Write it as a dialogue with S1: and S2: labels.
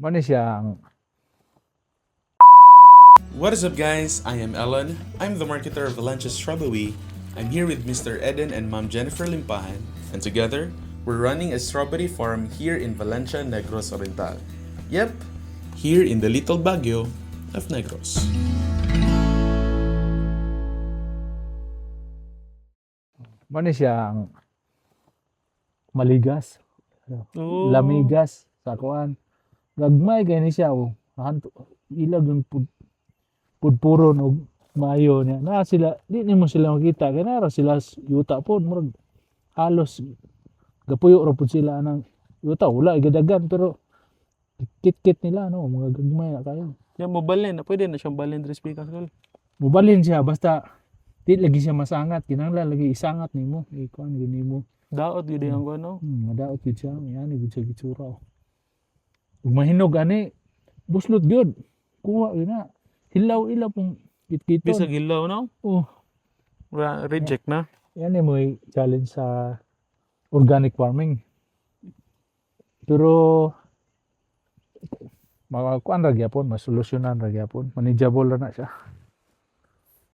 S1: Mani siyang
S2: What is up, guys? I am Ellen. I'm the marketer of Valencia Strawberry. I'm here with Mr. Eden and Mom Jennifer Limpahan, and together, we're running a strawberry farm here in Valencia, Negros Oriental. Yep, here in the little Baguio of Negros.
S1: mani siyang maligas, lamigas sa kuan. Gagmay kay ni siya ilag yung pudpuron og maayo niya. Na sila di nimo sila makita kay nara sila yuta pod murag halos gapuyo ra pud sila nang yuta wala gadagan pero kit-kit nila no mga gagmay na kayo.
S3: Yan mo balin, pwede na siyang balin diri speaker school.
S1: Mubalin siya basta di lagi siya masangat kinahanglan lagi isangat nimo ikuan gini mo.
S3: Daot gyud ang ano.
S1: Madaot gid siya yani gid siya gitsura. Ug mahinog ani buslot gyud. Kuha gyud na. Hilaw-ilaw pong kit-kiton.
S3: Bisag hilaw no.
S1: Oh,
S3: Reject na.
S1: yan mo challenge sa organic farming. Pero makakuan ra gyapon, masolusyonan ra gyapon, manageable ra na siya.